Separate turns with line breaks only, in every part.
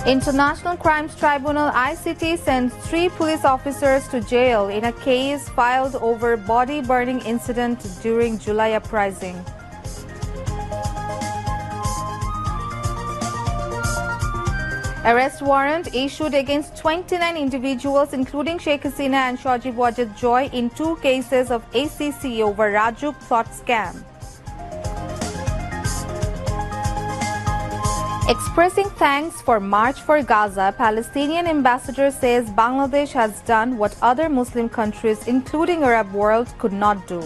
International Crimes Tribunal ICT sends 3 police officers to jail in a case filed over body burning incident during July uprising. Arrest warrant issued against 29 individuals including Sheikh Hasina and Shajib Wajid Joy in 2 cases of ACC over Raju plot scam. Expressing thanks for March for Gaza, Palestinian ambassador says Bangladesh has done what other Muslim countries, including Arab world, could not do.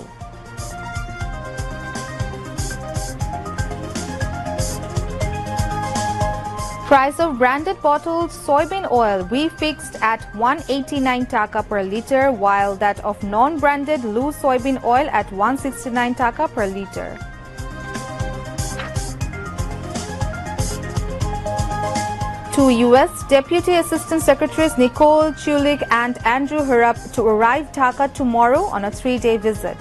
Price of branded bottled soybean oil refixed at 189 taka per liter, while that of non-branded loose soybean oil at 169 taka per liter. Two U.S. Deputy Assistant Secretaries Nicole Chulik and Andrew Harrop to arrive Dhaka tomorrow on a 3-day visit.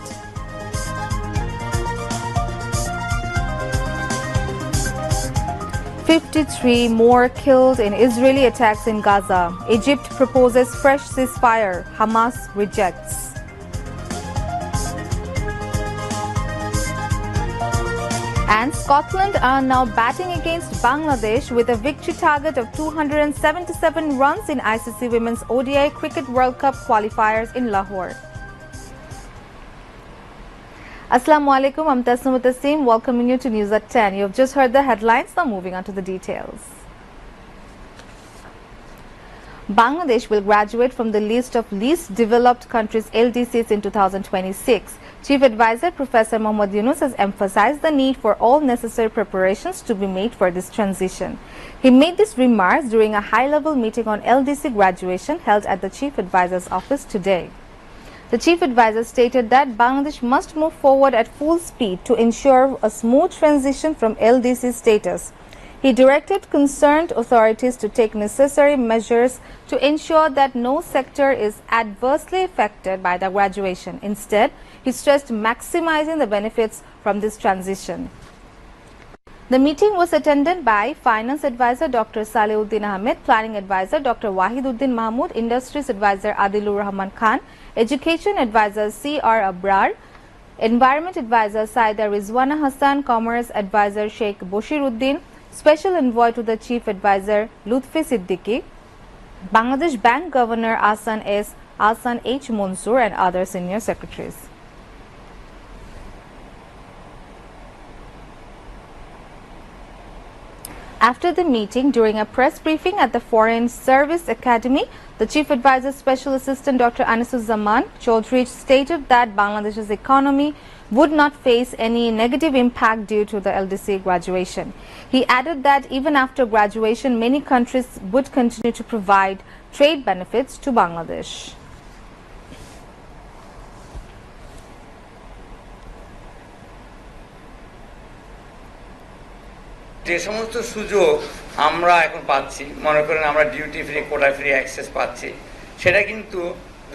"53 more killed in Israeli attacks in Gaza. Egypt proposes fresh ceasefire. Hamas rejects." And Scotland are now batting against Bangladesh with a victory target of 277 runs in ICC Women's ODI Cricket World Cup qualifiers in Lahore. Assalamu alaikum, I'm Tasnim Tassim, welcoming you to News at 10. You have just heard the headlines, now moving on to the details. Bangladesh will graduate from the list of least developed countries LDCs in 2026. Chief Advisor Professor Mohammad Yunus has emphasized the need for all necessary preparations to be made for this transition. He made these remarks during a high-level meeting on LDC graduation held at the Chief Advisor's office today. The Chief Advisor stated that Bangladesh must move forward at full speed to ensure a smooth transition from LDC status. He directed concerned authorities to take necessary measures to ensure that no sector is adversely affected by the graduation. Instead, he stressed maximizing the benefits from this transition. The meeting was attended by Finance Advisor Dr. Saleuddin Ahmed, Planning Advisor Dr. Wahiduddin Mahmood, Industries Advisor Adilur Rahman Khan, Education Advisor C.R. Abrar, Environment Advisor Saida Rizwana Hassan, Commerce Advisor Sheikh Boshiruddin, Special Envoy to the Chief Advisor Lutfi Siddiqui, Bangladesh Bank Governor Ahsan H. Mansoor and other senior secretaries. After the meeting, during a press briefing at the Foreign Service Academy, the Chief Advisor's Special Assistant Dr. Anisuzzaman Chaudhry stated that Bangladesh's economy would not face any negative impact due to the LDC graduation. He added that even after graduation, many countries would continue to provide trade benefits to Bangladesh.
যে সমস্ত সুযোগ আমরা এখন পাচ্ছি, মনে করেন আমরা duty free, quota free access পাচ্ছি, সেটা কিন্তু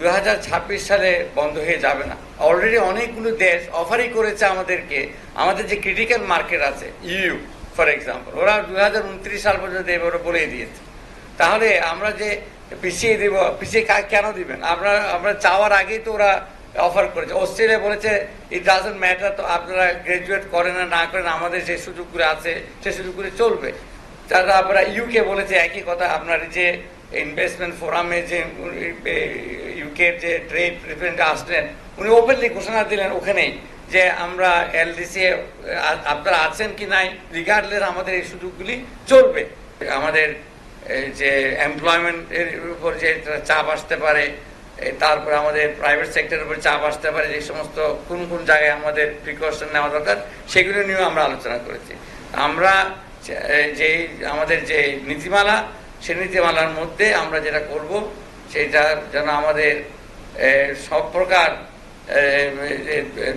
2026 সালে বন্ধ হয়ে যাবে না। অলরেডি অনেকগুলো দেশ অফারই করেছে আমাদেরকে, আমাদের যে ক্রিটিক্যাল মার্কেট আছে ইউ ফর এক্সাম্পল, ওরা 2029 সাল পর্যন্ত এবারে বলেই দিয়েছে। তাহলে আমরা যে পিছিয়ে দেব, পিছিয়ে কেন দিবেন? আমরা চাওয়ার আগেই তো ওরা অফার করেছে। অস্ট্রেলিয়া বলেছে ইট ডাজন্ট ম্যাটার, তো আপনারা গ্রাজুয়েট করেন না করেন, আমাদের যে সুযোগগুলো আছে সে সুযোগগুলো চলবে। তারা আপনারা ইউকে বলেছে একই কথা, আপনার যে ইনভেস্টমেন্ট ফোরামে যে ইউকের যে ট্রেড রিপ্রেজেন্টেটিভ আসলেন, উনি ওপেনলি ঘোষণা দিলেন ওখানেই যে আমরা এলডিসি আপনারা আছেন কি নাই রিগার্ডলেস আমাদের এই সুযোগগুলি চলবে। আমাদের যে এমপ্লয়মেন্টের উপর যে চাপ আসতে পারে, তারপরে আমাদের প্রাইভেট সেক্টরের উপর চাপ আসতে পারে, যে সমস্ত কোন কোন জায়গায় আমাদের প্রিকশন নেওয়া দরকার সেগুলো নিয়েও আমরা আলোচনা করেছি। আমরা যে আমাদের যে নীতিমালা, সেই নীতিমালার মধ্যে আমরা যেটা করব সেটা যেন আমাদের সব প্রকার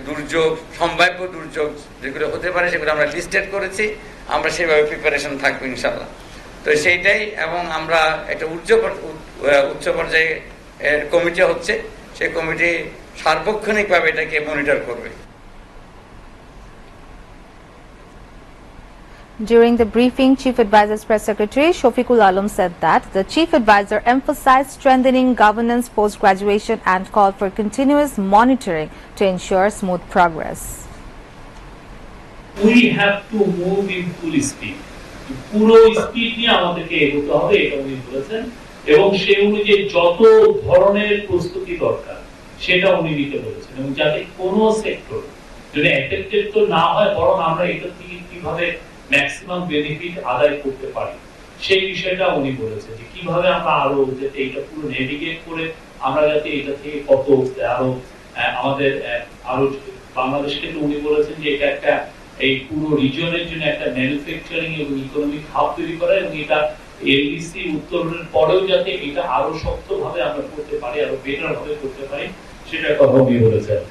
দুর্যোগ, সম্ভাব্য দুর্যোগ যেগুলো হতে পারে সেগুলো আমরা লিস্টেড করেছি, আমরা সেভাবে প্রিপারেশন থাকবো ইনশাল্লাহ। তো সেইটাই, এবং আমরা একটা উচ্চ পর্যায়ে কমিটি হচ্ছে, সেই কমিটি সার্বক্ষণিকভাবে এটাকে মনিটর করবে।
During the briefing, Chief Advisor's Press Secretary Shofikul Alam said that the Chief Advisor emphasized strengthening governance post-graduation and called for continuous monitoring to ensure smooth progress.
We have to move in full speed. পুরো speed নিয়ে আমাদেরকে এগোতে হবে, এটা উনি বলেছেন, এবং সেই অনুযায়ী যত ধরনের প্রস্তুতি দরকার সেটা উনি নিতে বলেছেন, এবং যাতে কোনো সেক্টর যদি এফেক্টেড তো না হয়, বরং আমরা এটা থেকে কিভাবে ম্যাক্সিমাম বেনিফিট আদায় করতে পারি সেই বিষয়টা উনি বলেছেন, যে কিভাবে আমরা আরো যাতে এটা পুরো নেভিগেট করে আমরা যাতে এটা থেকে কত আরো আমাদের আরো বাংলাদেশকে উনি বলেছেন যে এটা একটা এই পুরো রিজিয়নের জন্য একটা ম্যানুফ্যাকচারিং এবং ইকোনমিক হাব তৈরি করা, এবং এটা এলডিসি উত্তরণের পরেও যাতে এটা আরো শক্তভাবে আমরা করতে পারি, আরো বেটার ভাবে করতে পারি, সেটার কথা উনি বলেছেন।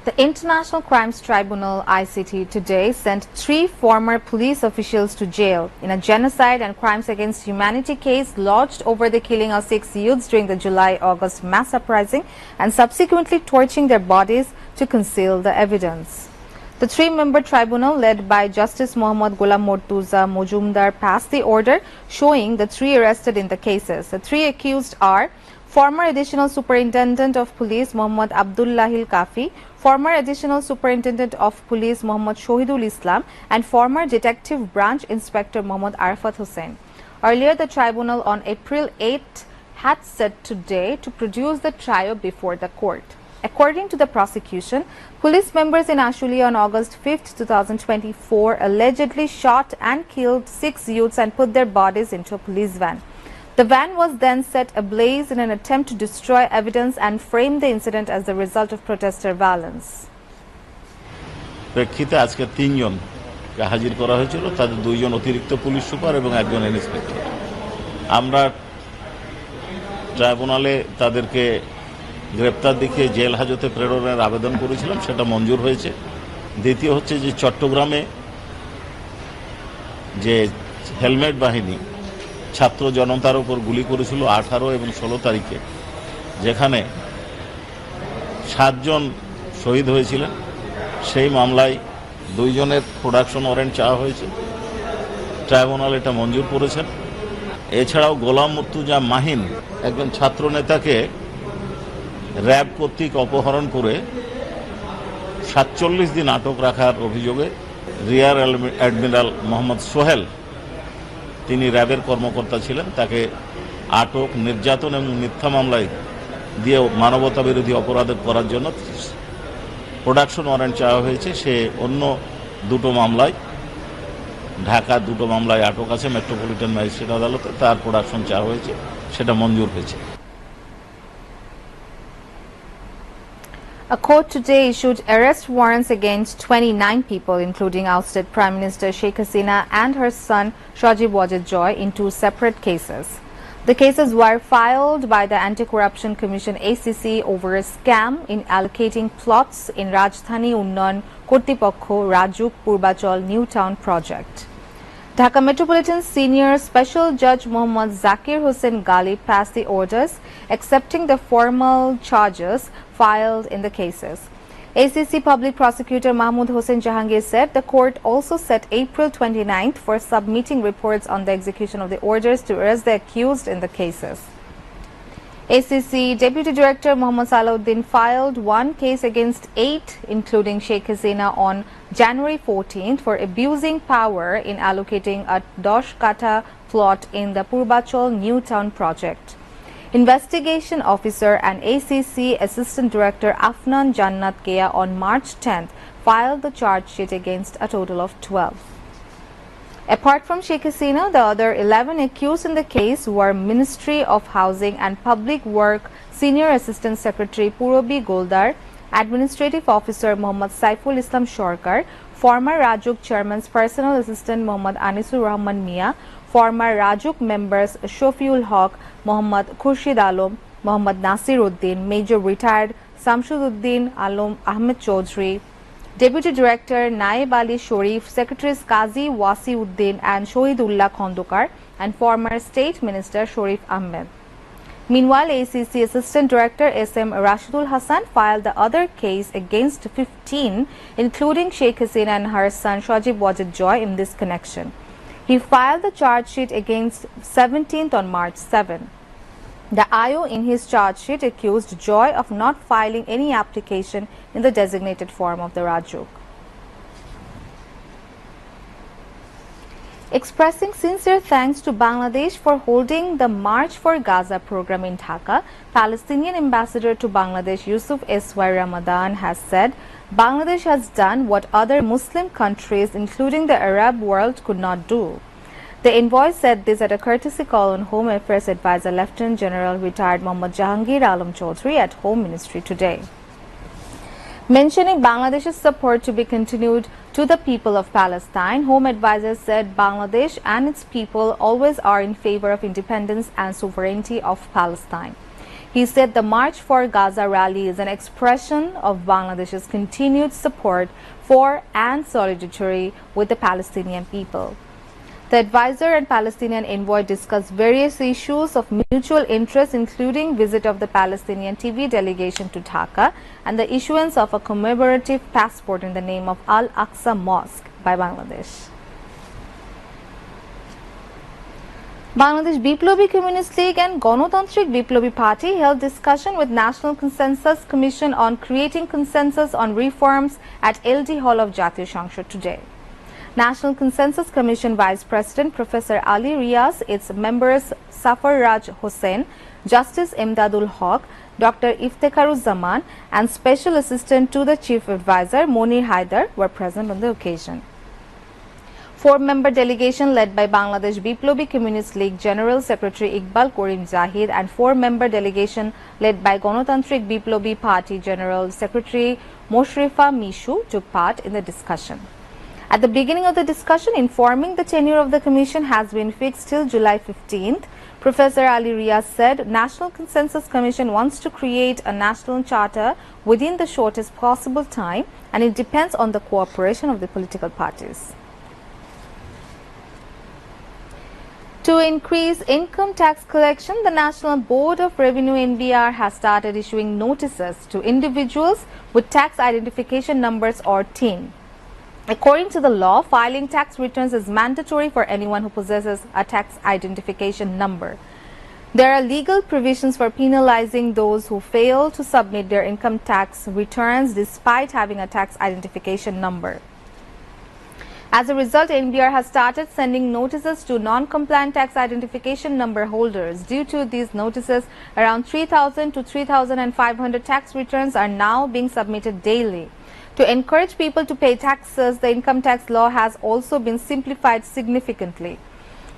The International Crimes Tribunal (ICT) today sent 3 former police officials to jail in a genocide and crimes against humanity case lodged over the killing of 6 youths during the July-August mass uprising and subsequently torching their bodies to conceal the evidence. The 3-member tribunal, led by Justice Muhammad Ghulam Mortuza Mojumdar, passed the order showing the 3 arrested in the cases. The 3 accused are former Additional Superintendent of Police Muhammad Abdullahil Kafi, former Additional Superintendent of Police Muhammad Shohidul Islam, and former Detective Branch Inspector Muhammad Arafat Hussain. Earlier, the tribunal on April 8 had set today to produce the trio before the court. According to the prosecution, police members in Ashulia on August 5, 2024 allegedly shot and killed 6 youths and put their bodies into a police van. The van was then set ablaze in an attempt to destroy evidence and frame the incident as the result of protester violence.
প্রেক্ষিতে আজকে 3 জনকে হাজির করা হয়েছিল, তাদের 2 জন অতিরিক্ত police super এবং একজন ইন্সপেক্টর। আমরা ট্রাইব্যুনালে তাদেরকে গ্রেপ্তার দেখিয়ে জেল হাজতে প্রেরণের আবেদন করেছিলাম, সেটা মঞ্জুর হয়েছে। দ্বিতীয় হচ্ছে যে চট্টগ্রামে যে হেলমেট বাহিনী ছাত্র জনতার উপর গুলি করেছিল 18 এবং 16 তারিখে, যেখানে 7 জন শহীদ হয়েছিলেন, সেই মামলায় 2 জনের প্রোডাকশন ওয়ারেন্ট চাওয়া হয়েছে। ট্রাইব্যুনাল এটা মঞ্জুর করেছেন। এছাড়াও গোলাম মুর্তুজা মাহিন, একজন ছাত্র নেতাকে র্যাব কর্তৃক অপহরণ করে 47 দিন আটক রাখার অভিযোগে রিয়ার অ্যাডমিরাল মোহাম্মদ সোহেল, তিনি র্যাবের কর্মকর্তা ছিলেন, তাকে আটক, নির্যাতন এবং মিথ্যা মামলায় দিয়ে মানবতা বিরোধী অপরাধ করার জন্য প্রোডাকশন ওয়ারেন্ট চাওয়া হয়েছে। সে অন্য 2টো মামলায়, ঢাকা 2টো মামলায় আটক আছে মেট্রোপলিটন ম্যাজিস্ট্রেট আদালতে, তার প্রোডাকশন চাওয়া হয়েছে, সেটা মঞ্জুর হয়েছে।
A court today issued arrest warrants against 29 people, including ousted Prime Minister Sheikh Hasina and her son Shajib Wajid Joy, in 2 separate cases. The cases were filed by the Anti-Corruption Commission (ACC) over a scam in allocating plots in Rajdhani Unnayan Kortipokho Rajuk Purbachal New Town project. Dhaka Metropolitan Senior Special Judge Muhammad Zakir Hussain Gali passed the orders accepting the formal charges filed in the cases. ACC Public Prosecutor Mahmood Hossain Jahangir said the court also set April 29th for submitting reports on the execution of the orders to arrest the accused in the cases. ACC Deputy Director Muhammad Salahuddin filed 1 case against 8, including Sheikh Hasina, on January 14th for abusing power in allocating a 10 kata plot in the Purbachal New Town project. Investigation Officer and ACC Assistant Director Afnan Jannat Kea on March 10th filed the charge sheet against a total of 12. Apart from Sheikh Hasina, the other 11 accused in the case were Ministry of Housing and Public Work Senior Assistant Secretary Purobi Goldar, Administrative Officer Muhammad Saiful Islam Shorkar, former Rajuk Chairman's Personal Assistant Muhammad Anisur Rahman Mia, former Rajuk members Shofiul Haq, Muhammad Khurshid Alam, Muhammad Nasir Uddin, Major Retired Samshuddin Alam Ahmed Chaudhry, Deputy Director Naib Ali Sharif, Secretaries Qazi Wasi Uddin and Shohidullah Khondokar, and former State Minister Sharif Ahmed. Meanwhile, ACC Assistant Director SM Rashidul Hassan filed the other case against 15, including Sheikh Hasina and her son Shajib Wajid Joy in this connection. He filed the charge sheet against 17th on March 7. The IO in his charge sheet accused Joy of not filing any application in the designated form of the Rajuk. Expressing sincere thanks to Bangladesh for holding the March for Gaza program in Dhaka, Palestinian ambassador to Bangladesh Yusuf S.Y. Ramadan has said Bangladesh has done what other Muslim countries, including the Arab world, could not do. The envoy said this at a courtesy call on Home Affairs Advisor Lieutenant General retired Mohammad Jahangir Alam Chaudhry at Home Ministry today. Mentioning Bangladesh's support to be continued to the people of Palestine, Home Advisor said Bangladesh and its people always are in favor of independence and sovereignty of Palestine. He said the March for Gaza rally is an expression of Bangladesh's continued support for and solidarity with the Palestinian people. The advisor and Palestinian envoy discussed various issues of mutual interest, including visit of the Palestinian TV delegation to Dhaka and the issuance of a commemorative passport in the name of al-aqsa mosque by Bangladesh. Bangladesh Biplobi Communist League and Ganotantrik Biplobi Party held discussion with National Consensus Commission on creating consensus on reforms at LD Hall of Jatiyo সংসদ today. National Consensus Commission Vice President Professor Ali Riaz, its members Safar Raj Hossain, Justice Imdadul Haq, Dr. Iftekharuzzaman and Special Assistant to the Chief Advisor Monir Haidar were present on the occasion. Four-member delegation led by Bangladesh Biplobi Communist League General Secretary Iqbal Karim Zahid and four-member delegation led by Ganotantrik Biplobi Party General Secretary Moshrifa Mishu took part in the discussion. At the beginning of the discussion, informing the tenure of the commission has been fixed till July 15th, Professor Ali Riaz said National Consensus Commission wants to create a national charter within the shortest possible time, and it depends on the cooperation of the political parties. To increase income tax collection, the National Board of Revenue NBR has started issuing notices to individuals with tax identification numbers or TIN. According to the law, filing tax returns is mandatory for anyone who possesses a tax identification number. There are legal provisions for penalizing those who fail to submit their income tax returns despite having a tax identification number. As a result, NBR has started sending notices to non-compliant tax identification number holders. Due to these notices, around 3,000 to 3,500 tax returns are now being submitted daily. To encourage people to pay taxes, the income tax law has also been simplified significantly.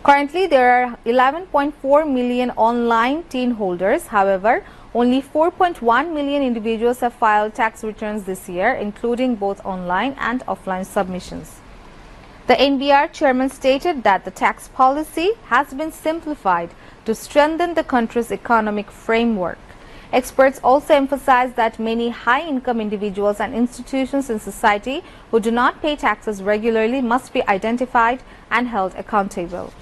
Currently, there are 11.4 million online TIN holders. However, only 4.1 million individuals have filed tax returns this year, including both online and offline submissions. The NBR chairman stated that the tax policy has been simplified to strengthen the country's economic framework. Experts also emphasize that many high-income individuals and institutions in society who do not pay taxes regularly must be identified and held accountable.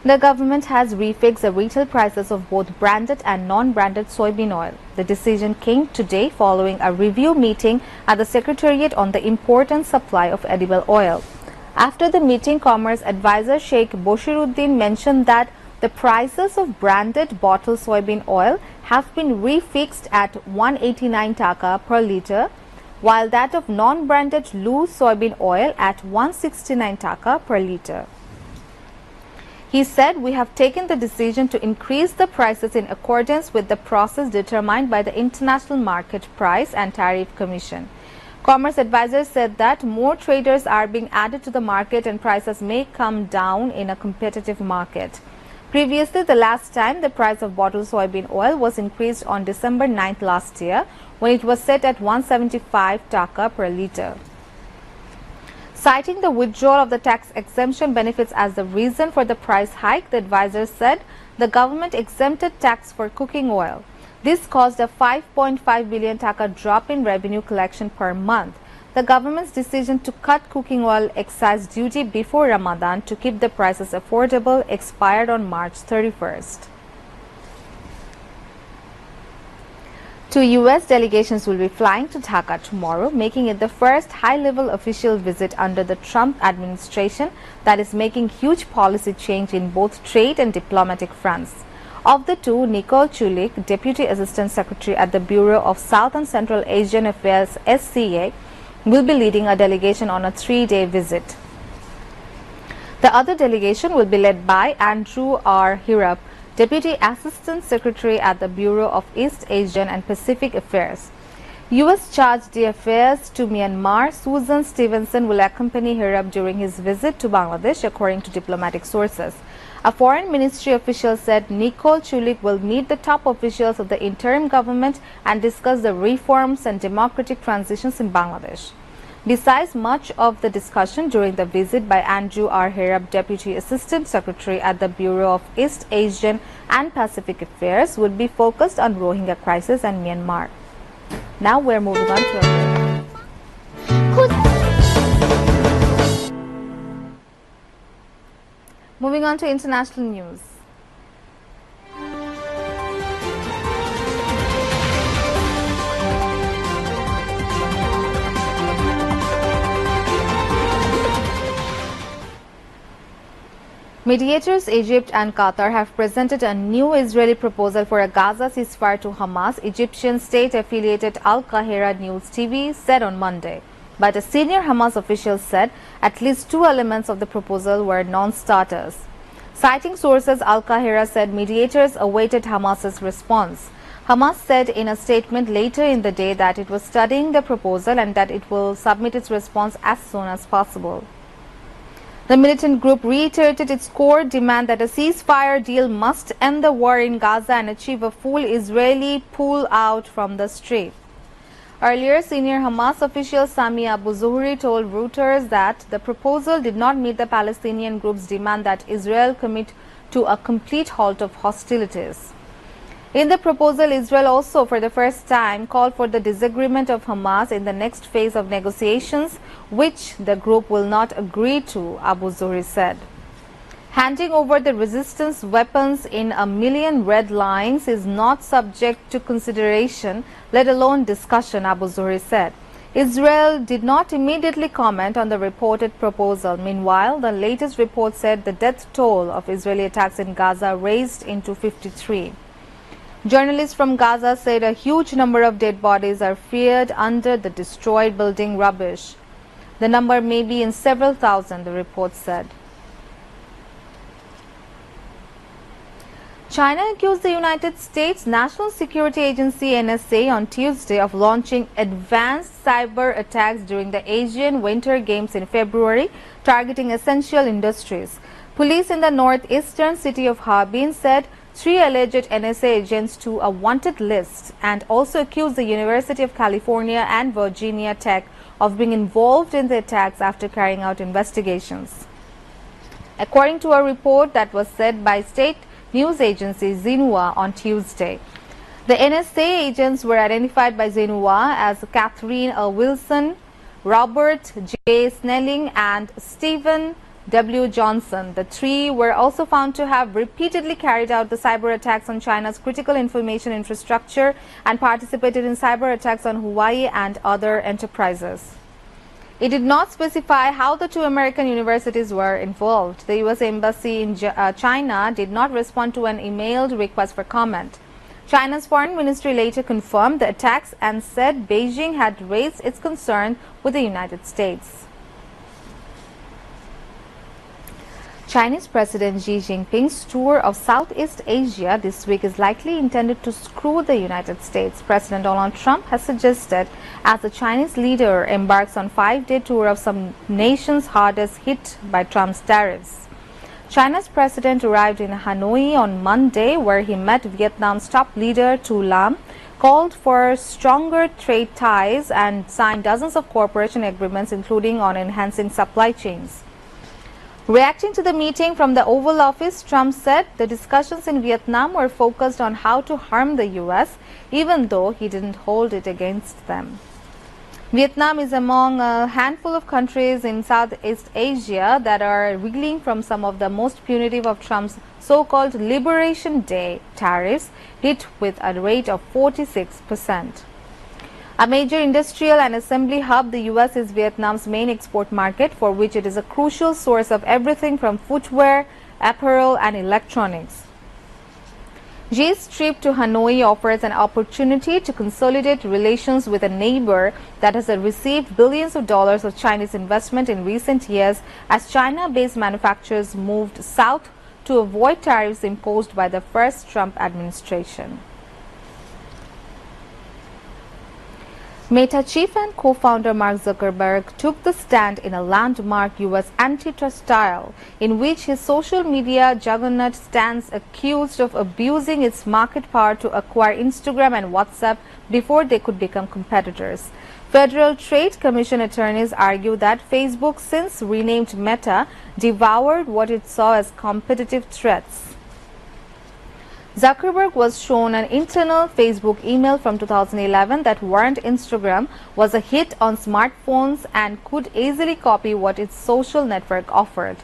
The government has refixed the retail prices of both branded and non-branded soybean oil. The decision came today following a review meeting at the Secretariat on the import and supply of edible oil. After the meeting, Commerce Advisor Sheikh Boshiruddin mentioned that the prices of branded bottled soybean oil have been refixed at 189 taka per litre, while that of non-branded loose soybean oil at 169 taka per litre. He said, "We have taken the decision to increase the prices in accordance with the process determined by the International Market Price and Tariff Commission." Commerce Advisor said that more traders are being added to the market and prices may come down in a competitive market. Previously, the last time the price of bottled soybean oil was increased on December 9th last year, when it was set at 175 taka per litre. Citing the withdrawal of the tax exemption benefits as the reason for the price hike, the advisor said the government exempted tax for cooking oil. This caused a 5.5 billion taka drop in revenue collection per month. the government's decision to cut cooking oil excise duty before Ramadan to keep the prices affordable expired on March 31st. Two U.S. delegations will be flying to Dhaka tomorrow, making it the first high-level official visit under the Trump administration that is making huge policy change in both trade and diplomatic fronts. Of the two, Nicole Chulik, Deputy Assistant Secretary at the Bureau of South and Central Asian Affairs (SCA), will be leading a delegation on a 3-day visit. The other delegation will be led by Andrew R. Hirab, Deputy Assistant Secretary at the Bureau of East Asian and Pacific Affairs. U.S. Charge d'Affaires to Myanmar, Susan Stevenson, will accompany Hirab during his visit to Bangladesh, according to diplomatic sources. A foreign ministry official said Nicole Chulik will meet the top officials of the interim government and discuss the reforms and democratic transitions in Bangladesh. Besides, much of the discussion during the visit by Andrew R. Hirab, Deputy Assistant Secretary at the Bureau of East Asian and Pacific Affairs, would be focused on Rohingya crisis and Myanmar. Now we're moving on to international news. Mediators Egypt and Qatar have presented a new Israeli proposal for a Gaza ceasefire to Hamas, Egyptian state-affiliated Al-Qahira News TV said on Monday. But a senior Hamas official said at least two elements of the proposal were non-starters. Citing sources, Al-Qahira said mediators awaited Hamas's response. Hamas said in a statement later in the day that it was studying the proposal and that it will submit its response as soon as possible. The militant group reiterated its core demand that a ceasefire deal must end the war in Gaza and achieve a full Israeli pull-out from the Strait. Earlier, senior Hamas official Sami Abu Zuhri told Reuters that the proposal did not meet the Palestinian group's demand that Israel commit to a complete halt of hostilities. In the proposal, Israel also for the first time called for the disagreement of Hamas in the next phase of negotiations, which the group will not agree to, Abu Zuhri said. Handing over the resistance weapons in 1 million red lines is not subject to consideration, let alone discussion, Abu Zuhri said. Israel did not immediately comment on the reported proposal. Meanwhile, the latest report said the death toll of Israeli attacks in Gaza raised into 53. Journalists from Gaza said a huge number of dead bodies are feared under the destroyed building rubbish. The number may be in several thousand, the report said. China accused the United States National Security Agency NSA on Tuesday of launching advanced cyber attacks during the Asian Winter Games in February, targeting essential industries. Police in the northeastern city of Harbin said 3 alleged NSA agents to a wanted list and also accused the University of California and Virginia Tech of being involved in the attacks after carrying out investigations. According to a report that was said by state news agency Xinhua on Tuesday, the NSA agents were identified by Xinhua as Catherine Wilson, Robert J. Snelling and Stephen W. Johnson. The 3 were also found to have repeatedly carried out the cyber attacks on China's critical information infrastructure and participated in cyber attacks on Hawaii and other enterprises. It did not specify how the 2 American universities were involved. The U.S. Embassy in China did not respond to an emailed request for comment. China's foreign ministry later confirmed the attacks and said Beijing had raised its concern with the United States. Chinese President Xi Jinping's tour of Southeast Asia this week is likely intended to screw the United States. President Donald Trump has suggested as the Chinese leader embarks on a 5-day tour of some nations hardest hit by Trump's tariffs. China's president arrived in Hanoi on Monday, where he met Vietnam's top leader Tu Lam, called for stronger trade ties and signed dozens of cooperation agreements, including on enhancing supply chains. Reacting to the meeting from the Oval Office, Trump said the discussions in Vietnam were focused on how to harm the U.S., even though he didn't hold it against them. Vietnam is among a handful of countries in Southeast Asia that are reeling from some of the most punitive of Trump's so-called Liberation Day tariffs, hit with a rate of 46%. A major industrial and assembly hub, the U.S. is Vietnam's main export market, for which it is a crucial source of everything from footwear, apparel, and electronics. Xi's trip to Hanoi offers an opportunity to consolidate relations with a neighbor that has received billions of dollars of Chinese investment in recent years, as China-based manufacturers moved south to avoid tariffs imposed by the first Trump administration. Meta chief and co-founder Mark Zuckerberg took the stand in a landmark U.S. antitrust trial in which his social media juggernaut stands accused of abusing its market power to acquire Instagram and WhatsApp before they could become competitors. Federal Trade Commission attorneys argue that Facebook, since renamed Meta, devoured what it saw as competitive threats. Zuckerberg was shown an internal Facebook email from 2011 that warned Instagram was a hit on smartphones and could easily copy what its social network offered.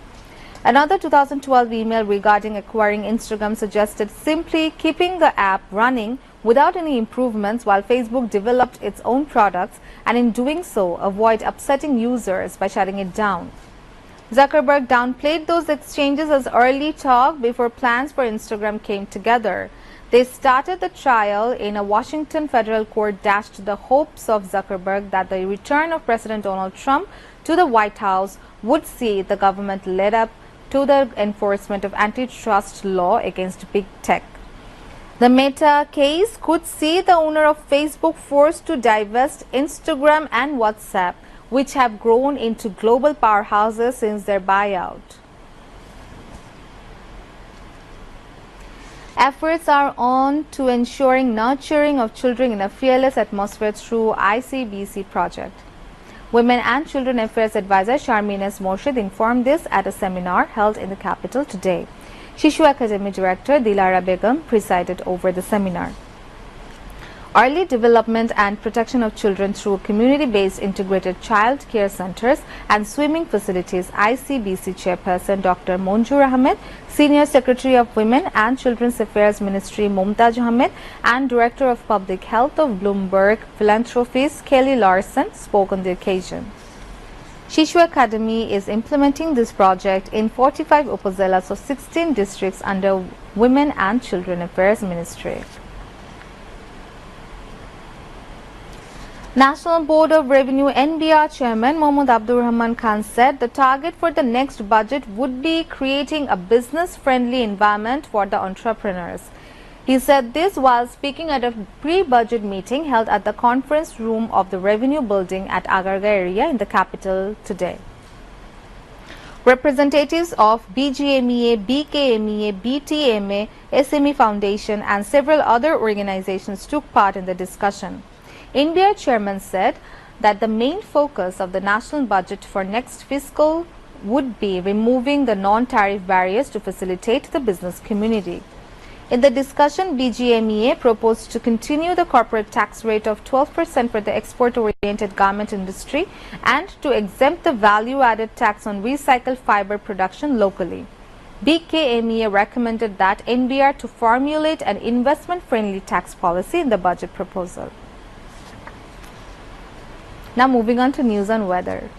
Another 2012 email regarding acquiring Instagram suggested simply keeping the app running without any improvements while Facebook developed its own products, and in doing so avoid upsetting users by shutting it down. Zuckerberg downplayed those exchanges as early talk before plans for Instagram came together. They started the trial in a Washington federal court, dashed the hopes of Zuckerberg that the return of President Donald Trump to the White House would see the government led up to the enforcement of antitrust law against big tech. The Meta case could see the owner of Facebook forced to divest Instagram and WhatsApp, which have grown into global powerhouses since their buyout. Efforts are on to ensuring nurturing of children in a fearless atmosphere through ICBC project. Women and Children Affairs Advisor Sharmin S. Morshid informed this at a seminar held in the capital today. Shishu Academy Director Dilara Begum presided over the seminar. Early development and protection of children through community-based integrated child care centers and swimming facilities, ICBC Chairperson Dr. Monjur Ahmed, Senior Secretary of Women and Children's Affairs Ministry Mumtaz Ahmed, and Director of Public Health of Bloomberg Philanthropies Kelly Larson spoke on the occasion. Shishu Academy is implementing this project in 45 upazilas of 16 districts under Women and Children Affairs Ministry. National Board of Revenue NBR Chairman Mohammad Abdur Rahman Khan said the target for the next budget would be creating a business-friendly environment for the entrepreneurs. He said this while speaking at a pre-budget meeting held at the conference room of the Revenue Building at Agarga area in the capital today. Representatives of BGMEA, BKMEA, BTMA, SME Foundation and several other organizations took part in the discussion. NBR chairman said that the main focus of the national budget for next fiscal would be removing the non-tariff barriers to facilitate the business community. In the discussion, BGMEA proposed to continue the corporate tax rate of 12% for the export-oriented garment industry and to exempt the value-added tax on recycled fiber production locally. BKMEA recommended that NBR to formulate an investment-friendly tax policy in the budget proposal. Now moving on to news on weather.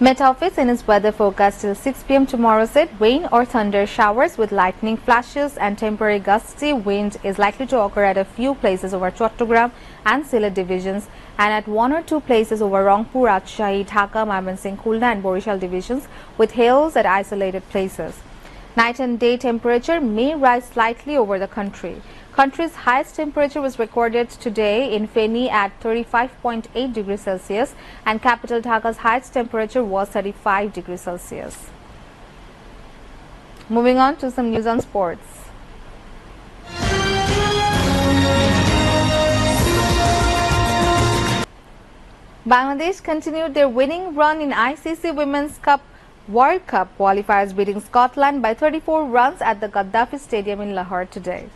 Met Office in its weather forecast till 6 p.m. tomorrow said rain or thunder showers with lightning flashes and temporary gusty wind is likely to occur at a few places over Chattogram and Sylhet divisions and at one or two places over Rangpur, Rajshahi, Dhaka, Mymensingh, Khulna and Borishal divisions with hails at isolated places. Night and day temperature may rise slightly over the country. Country's highest temperature was recorded today in Feni at 35.8 degrees Celsius and capital Dhaka's highest temperature was 35 degrees Celsius. Moving on to some news on sports. Bangladesh continued their winning run in ICC Women's World Cup qualifiers, beating Scotland by 34 runs at the Gaddafi Stadium in Lahore today.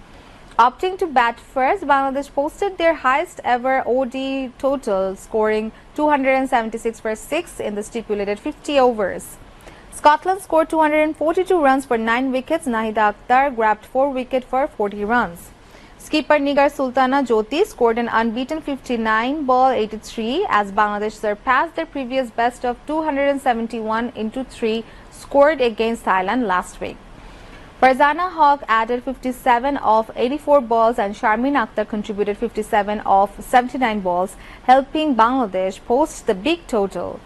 Opting to bat first, Bangladesh posted their highest ever OD total, scoring 276 for 6 in the stipulated 50 overs. Scotland scored 242 runs for 9 wickets. Nahida Akhtar grabbed 4 wickets for 40 runs. Skipper Nigar Sultana Jyoti scored an unbeaten 59 ball 83 as Bangladesh surpassed their previous best of 271 into 3 scored against Thailand last week. Farzana Haq added 57 of 84 balls and Sharmin Akhtar contributed 57 of 79 balls, helping Bangladesh post the big total.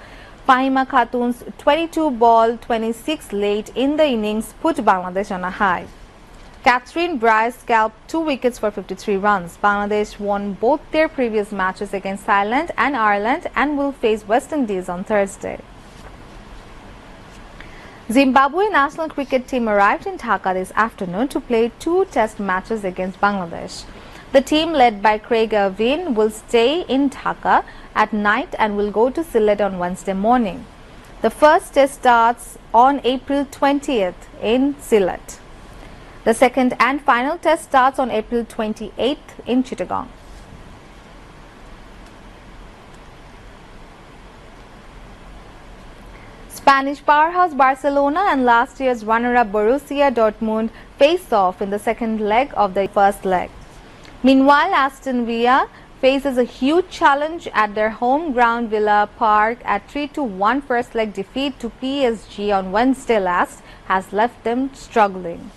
Fahima Khatun's 22 ball 26 late in the innings put Bangladesh on a high. Catherine Bryce scalped 2 wickets for 53 runs. Bangladesh won both their previous matches against Thailand and Ireland and will face West Indies on Thursday. Zimbabwe national cricket team arrived in Dhaka this afternoon to play 2 test matches against Bangladesh. The team, led by Craig Irvine, will stay in Dhaka at night and will go to Sylhet on Wednesday morning. The first test starts on April 20th in Sylhet. The second and final test starts on April 28th in Chittagong. Spanish powerhouse Barcelona and last year's runner-up Borussia Dortmund face off in the second leg of the first leg. Meanwhile, Aston Villa faces a huge challenge at their home ground Villa Park at 3-1 first leg defeat to PSG on Wednesday last has left them struggling.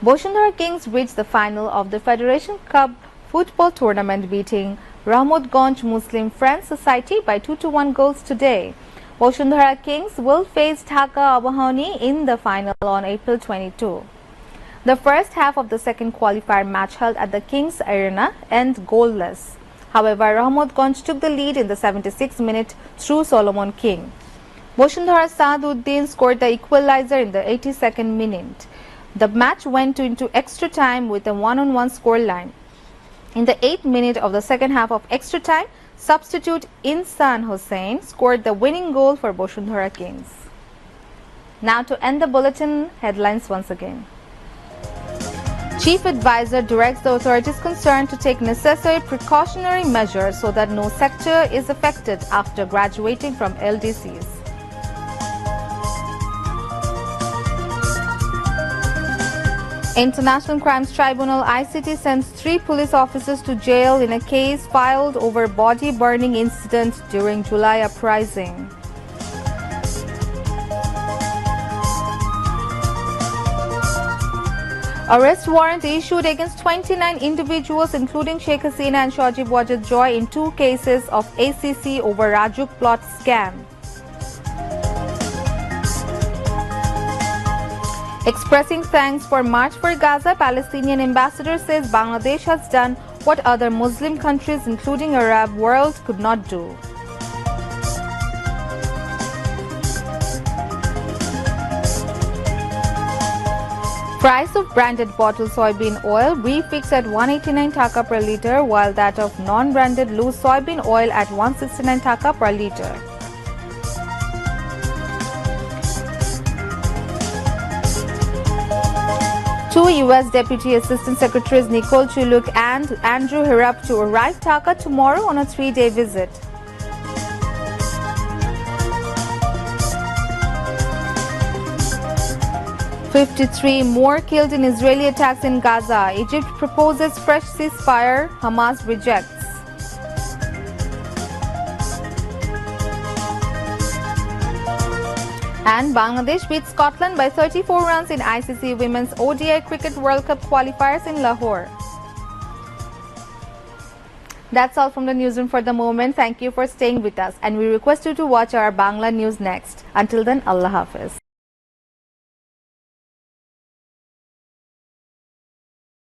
Boshundhara Kings reached the final of the Federation Cup football tournament, beating Rahmatganj Muslim Friends Society by 2-1 goals today. Boshundhara Kings will face Dhaka Abahani in the final on April 22. The first half of the second qualifier match held at the Kings Arena ended goalless. However, Rahmatganj took the lead in the 76th minute through Solomon King. Boshundhara Saaduddin scored the equalizer in the 82nd minute. The match went into extra time with a 1-on-1 scoreline. In the 8th minute of the second half of extra time, substitute Insan Hussain scored the winning goal for Boshundhara Kings. Now to end the bulletin, headlines once again. Chief Advisor directs the authorities concerned to take necessary precautionary measures so that no sector is affected after graduating from LDCs. International Crimes Tribunal ICT sends 3 police officers to jail in a case filed over body burning incident during July uprising. Arrest warrant issued against 29 individuals including Sheikh Hasina and Shajib Wajid Joy in 2 cases of ACC over Rajuk plot scam. Expressing thanks for March for Gaza, Palestinian ambassador says Bangladesh has done what other Muslim countries including Arab world could not do. Price of branded bottled soybean oil refixed at 189 taka per litre, while that of non-branded loose soybean oil at 169 taka per litre. Two U.S. Deputy Assistant Secretaries Nicole Chuluk and Andrew Harap to arrive Dhaka tomorrow on a 3-day visit. "53 more killed in Israeli attacks in Gaza. Egypt proposes fresh ceasefire. Hamas rejects." And Bangladesh beat Scotland by 34 runs in ICC Women's ODI Cricket World Cup qualifiers in Lahore. That's all from the newsroom for the moment. Thank you for staying with us, and we request you to watch our Bangla news next. Until then, Allah Hafiz.